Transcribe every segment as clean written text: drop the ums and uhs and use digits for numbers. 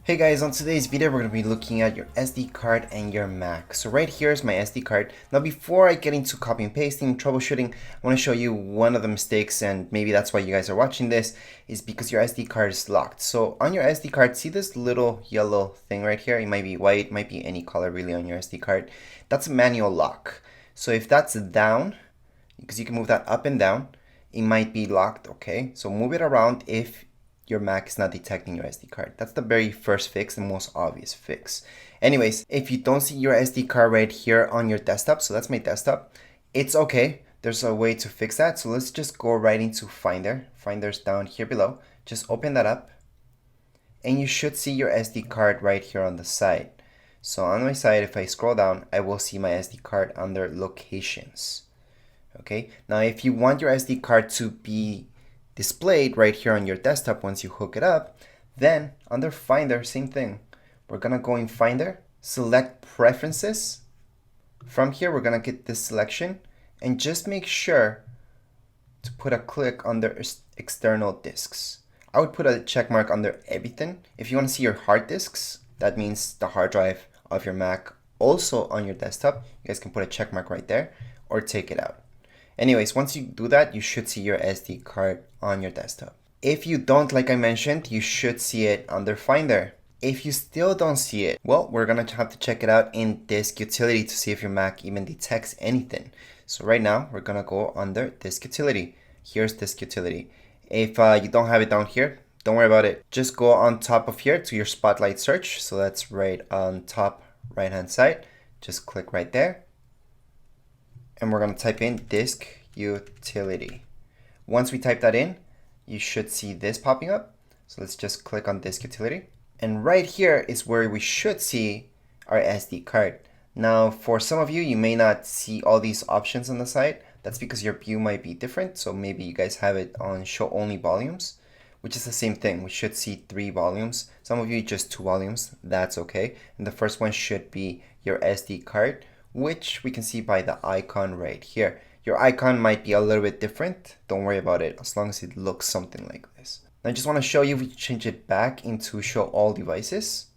Hey guys, on today's video we're going to be looking at your SD card and your Mac. So right here is my SD card. Now before I get into copy and pasting, troubleshooting, I want to show you one of the mistakes, and maybe that's why you guys are watching this, is because your SD card is locked. So on your SD card, see this little yellow thing right here? It might be white, might be any color really on your SD card. That's a manual lock. So if that's down, because you can move that up and down, it might be locked, okay? So move it around if your Mac is not detecting your SD card. That's the very first fix, the most obvious fix. Anyways, if you don't see your SD card right here on your desktop, so that's my desktop, it's okay. There's a way to fix that. So let's just go right into Finder. Finder's down here below. Just open that up and you should see your SD card right here on the side. So on my side, if I scroll down, I will see my SD card under locations. Okay, now if you want your SD card to be displayed right here on your desktop once you hook it up, then under Finder, same thing. We're gonna go in Finder, select Preferences. From here, we're gonna get this selection and just make sure to put a click under External Disks. I would put a check mark under everything. If you wanna see your hard disks, that means the hard drive of your Mac also on your desktop. You guys can put a check mark right there or take it out. Anyways, once you do that, you should see your SD card on your desktop. If you don't, like I mentioned, you should see it under Finder. If you still don't see it, well, we're gonna have to check it out in Disk Utility to see if your Mac even detects anything. So right now, we're gonna go under Disk Utility. Here's Disk Utility. If you don't have it down here, don't worry about it. Just go on top of here to your Spotlight search. So that's right on top right-hand side. Just click right there. And we're going to type in Disk Utility. Once we type that in, you should see this popping up. So let's just click on Disk Utility. And right here is where we should see our SD card. Now, for some of you, you may not see all these options on the side. That's because your view might be different. So maybe you guys have it on Show Only Volumes, which is the same thing. We should see 3 volumes. Some of you just 2 volumes. That's okay. And the first one should be your SD card, which we can see by the icon right here. Your icon might be a little bit different. Don't worry about it, as long as it looks something like this. I just want to show you if we change it back into Show All Devices.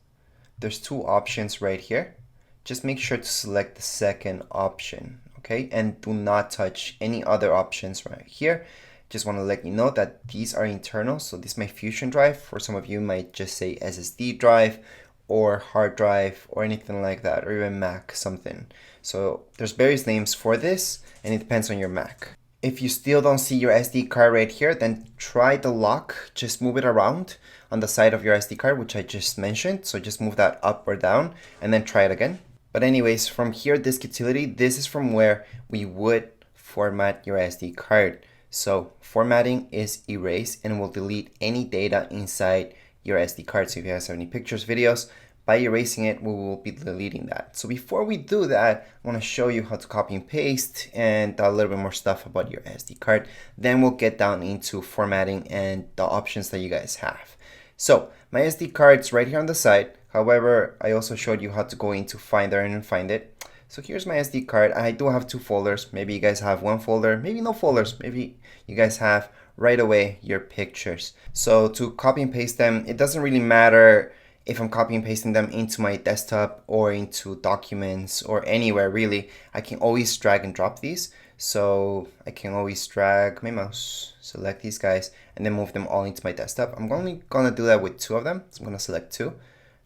There's 2 options right here. Just make sure to select the second option, okay? And do not touch any other options right here. Just want to let you know that these are internal. So this is my Fusion drive. For some of you, might just say SSD drive or hard drive or anything like that, or even Mac something. So there's various names for this, and it depends on your Mac. If you still don't see your SD card right here, then try the lock. Just move it around on the side of your SD card, which I just mentioned. So just move that up or down and then try it again. But anyways, from here, Disk Utility, this is from where we would format your SD card. So formatting is erase and will delete any data inside your SD card. So if you guys have any pictures, videos, by erasing it, we will be deleting that. So before we do that, I want to show you how to copy and paste and a little bit more stuff about your SD card. Then we'll get down into formatting and the options that you guys have. So my SD card's right here on the side. However, I also showed you how to go into Finder and find it. So here's my SD card. I do have 2 folders. Maybe you guys have 1 folder, maybe no folders. Maybe you guys have right away your pictures. So to copy and paste them, it doesn't really matter if I'm copying and pasting them into my desktop or into documents or anywhere really. I can always drag and drop these. So I can always drag my mouse, select these guys, and then move them all into my desktop. I'm only gonna do that with 2 of them. So I'm gonna select 2,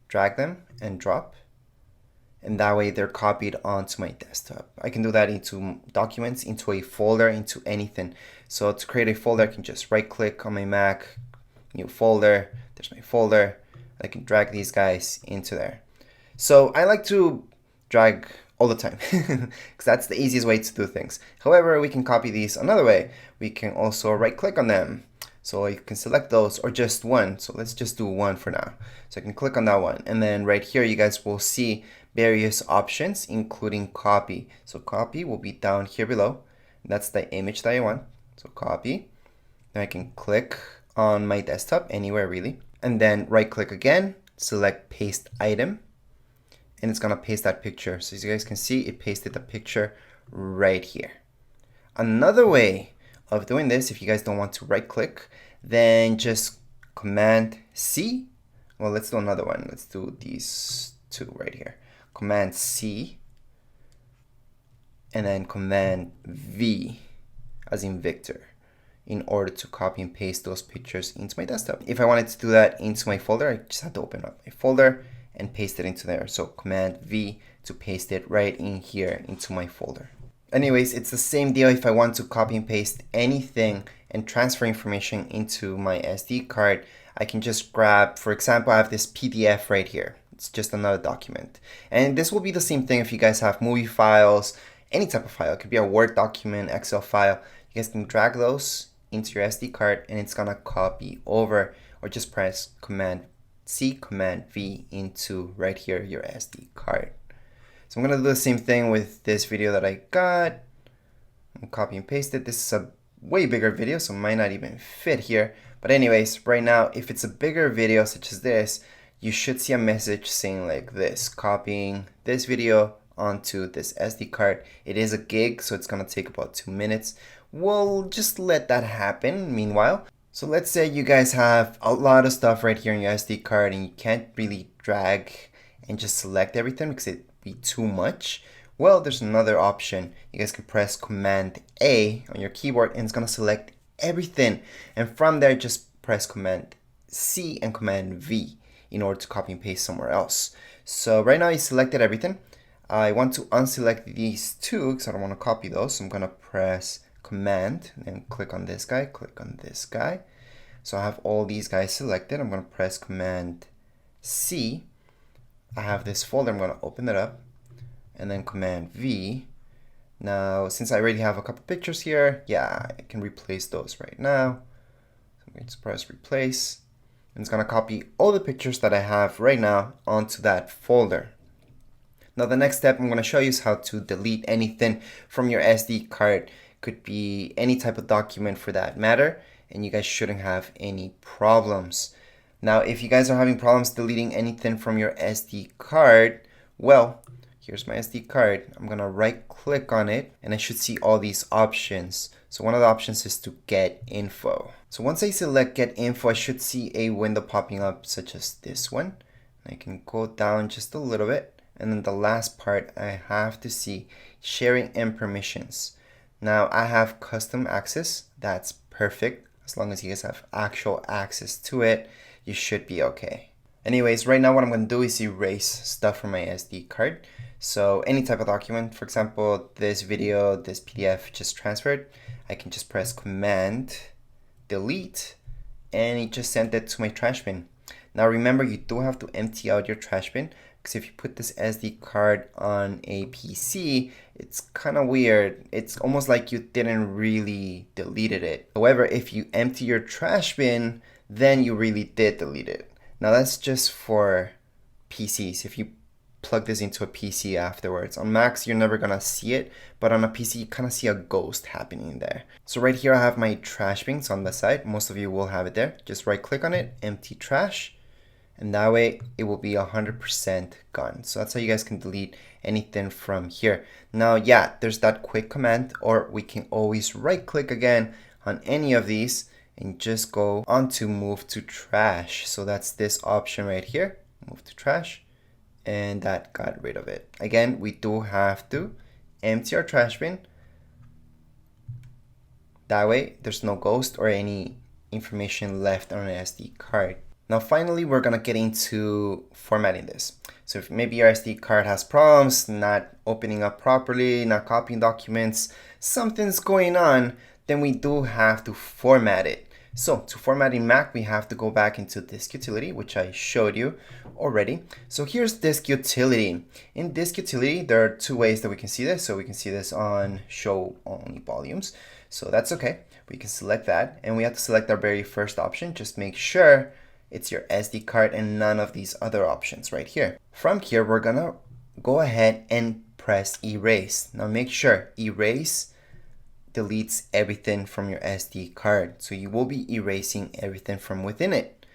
drag them and drop. And that way they're copied onto my desktop. I can do that into documents, into a folder, into anything. So to create a folder, I can just right click on my Mac, new folder, there's my folder. I can drag these guys into there. So I like to drag all the time because that's the easiest way to do things. However, we can copy these another way. We can also right click on them. So you can select those or just one. So let's just do one for now. So I can click on that one. And then right here, you guys will see various options, including copy. So copy will be down here below. That's the image that I want. So copy. Then I can click on my desktop anywhere really. And then right click again, select paste item, and it's gonna paste that picture. So as you guys can see, it pasted the picture right here. Another way of doing this, if you guys don't want to right click, then just Command C Well, let's do another one. Let's do these two right here. Command C and then Command V as in Victor in order to copy and paste those pictures into my desktop. If I wanted to do that into my folder, I just have to open up my folder and paste it into there. So Command V to paste it right in here into my folder. Anyways, it's the same deal if I want to copy and paste anything and transfer information into my SD card. I can just grab, for example, I have this PDF right here. It's just another document. And this will be the same thing if you guys have movie files, any type of file. It could be a Word document, Excel file. You guys can drag those into your SD card and it's gonna copy over, or just press Command C, Command V into right here, your SD card. So I'm gonna do the same thing with this video that I got. I'm copy and paste it. This is a way bigger video, so it might not even fit here. But anyways, right now, if it's a bigger video such as this, you should see a message saying like this, copying this video onto this SD card. It is a gig, so it's gonna take about 2 minutes. We'll just let that happen meanwhile. So let's say you guys have a lot of stuff right here in your SD card and you can't really drag and just select everything because it'd be too much. Well, there's another option. You guys can press Command A on your keyboard and it's gonna select everything. And from there, just press Command C and Command V in order to copy and paste somewhere else. So right now I selected everything. I want to unselect these two because I don't want to copy those. So I'm gonna press Command and click on this guy, click on this guy. So I have all these guys selected. I'm gonna press Command C. I have this folder, I'm gonna open it up and then Command V. Now, since I already have a couple pictures here, yeah, I can replace those right now. So I'm going to press replace and it's gonna copy all the pictures that I have right now onto that folder. Now the next step I'm gonna show you is how to delete anything from your SD card. Could be any type of document for that matter, and you guys shouldn't have any problems. Now, if you guys are having problems deleting anything from your SD card, well, here's my SD card. I'm gonna right click on it and I should see all these options. So one of the options is to get info. So once I select get info, I should see a window popping up such as this one. I can go down just a little bit. And then the last part, I have to see sharing and permissions. Now I have custom access. That's perfect. As long as you guys have actual access to it, you should be okay. Anyways, right now what I'm going to do is erase stuff from my SD card. So any type of document, for example, this video, this PDF just transferred, I can just press Command Delete and it just sent it to my trash bin. Now remember, you do have to empty out your trash bin because if you put this SD card on a PC, it's kind of weird. It's almost like you didn't really deleted it. However, if you empty your trash bin, then you really did delete it. Now that's just for PCs. If you plug this into a PC afterwards. On Macs, you're never gonna see it, but on a PC, you kind of see a ghost happening there. So right here, I have my trash bins on the side. Most of you will have it there. Just right click on it, empty trash, and that way it will be 100% gone. So that's how you guys can delete anything from here. Now, yeah, there's that quick command, or we can always right click again on any of these and just go on to move to trash. So that's this option right here, move to trash. And that got rid of it. Again, we do have to empty our trash bin. That way, there's no ghost or any information left on an SD card. Now, finally, we're gonna get into formatting this. So if maybe your SD card has problems, not opening up properly, not copying documents, something's going on, then we do have to format it. So to format in Mac, we have to go back into Disk Utility, which I showed you already. So here's Disk Utility. In Disk Utility, there are two ways that we can see this. So we can see this on Show Only Volumes. So that's okay. We can select that. And we have to select our very first option. Just make sure it's your SD card and none of these other options right here. From here, we're gonna go ahead and press Erase. Now make sure Erase deletes everything from your SD card. So you will be erasing everything from within it.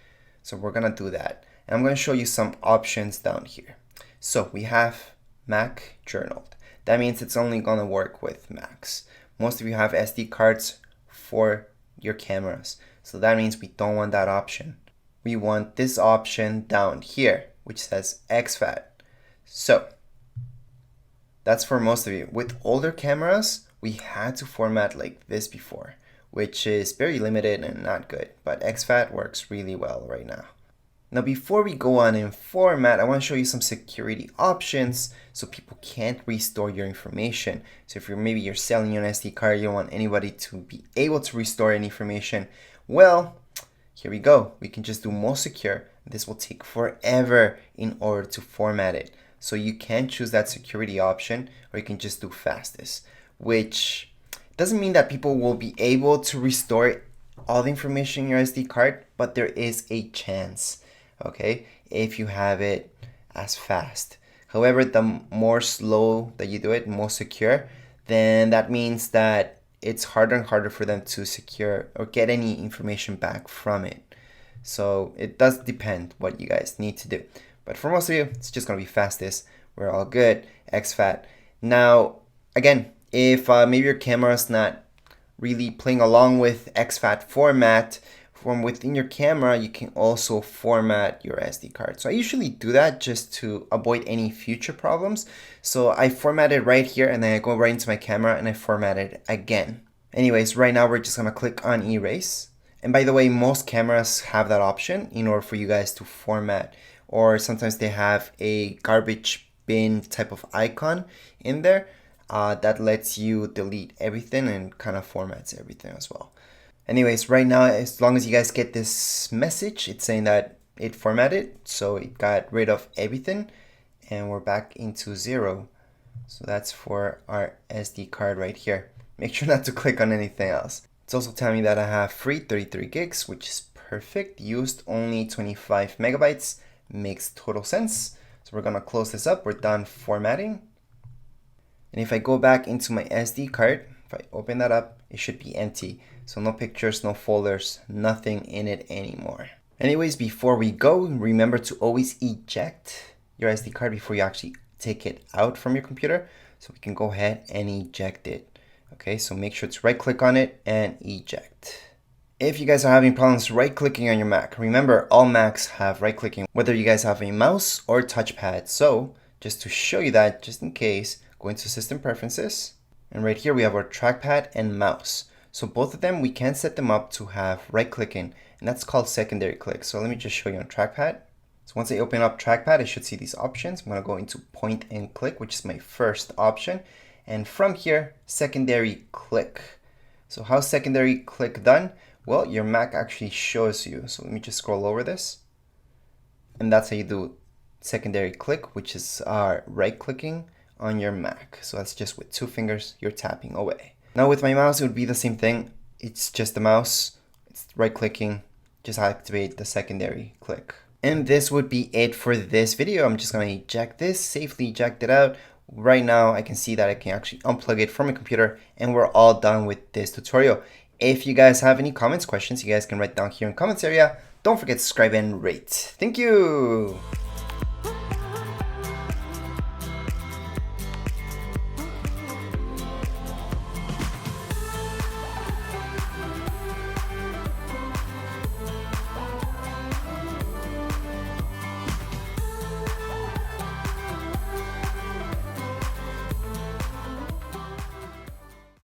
So we're gonna do that. And I'm gonna show you some options down here. So we have Mac Journaled. That means it's only gonna work with Macs. Most of you have SD cards for your cameras. So that means we don't want that option. we want this option down here, which says exFAT. So that's for most of you. With older cameras, we had to format like this before, which is very limited and not good, but exFAT works really well right now. Now, before we go on and format, I want to show you some security options so people can't restore your information. So if maybe you're selling an SD card, you don't want anybody to be able to restore any information. Well, here we go. We can just do most secure. This will take forever in order to format it. So you can choose that security option, or you can just do fastest, which doesn't mean that people will be able to restore all the information in your SD card, but there is a chance. Okay, if you have it as fast. However, the more slow that you do it, more secure, then that means that it's harder and harder for them to secure or get any information back from it. So it does depend what you guys need to do. But for most of you, it's just gonna be fastest. We're all good. exFAT. Now, again, if maybe your camera is not really playing along with exFAT format, from within your camera, you can also format your SD card. So I usually do that just to avoid any future problems. So I format it right here, and then I go right into my camera and I format it again. Anyways, right now we're just gonna click on erase. And by the way, most cameras have that option in order for you guys to format, or sometimes they have a garbage bin type of icon in there that lets you delete everything and kind of formats everything as well. Anyways, right now, as long as you guys get this message, it's saying that it formatted, so it got rid of everything, and we're back into 0. So that's for our SD card right here. Make sure not to click on anything else. It's also telling me that I have free 33 gigs, which is perfect. Used only 25 megabytes. Makes total sense. So we're gonna close this up. We're done formatting. And if I go back into my SD card, if I open that up, it should be empty. So no pictures, no folders, nothing in it anymore. Anyways, before we go, remember to always eject your SD card before you actually take it out from your computer. So we can go ahead and eject it. Okay, so make sure to right click on it and eject. If you guys are having problems right clicking on your Mac, remember all Macs have right clicking, whether you guys have a mouse or touchpad. So just to show you that, just in case, go into System Preferences. And right here we have our trackpad and mouse. So both of them, we can set them up to have right clicking, and that's called secondary click. So let me just show you on trackpad. So once I open up trackpad, I should see these options. I'm gonna go into point and click, which is my first option. And from here, secondary click. So how's secondary click done? Well, your Mac actually shows you. So let me just scroll over this. And that's how you do secondary click, which is right clicking on your Mac. So that's just with 2 fingers, you're tapping away. Now with my mouse, it would be the same thing. It's just the mouse, it's right clicking, just activate the secondary click. And this would be it for this video. I'm just gonna eject this, safely eject it out. Right now, I can see that I can actually unplug it from my computer, and we're all done with this tutorial. If you guys have any comments, questions, you guys can write down here in the comments area. Don't forget to subscribe and rate. Thank you.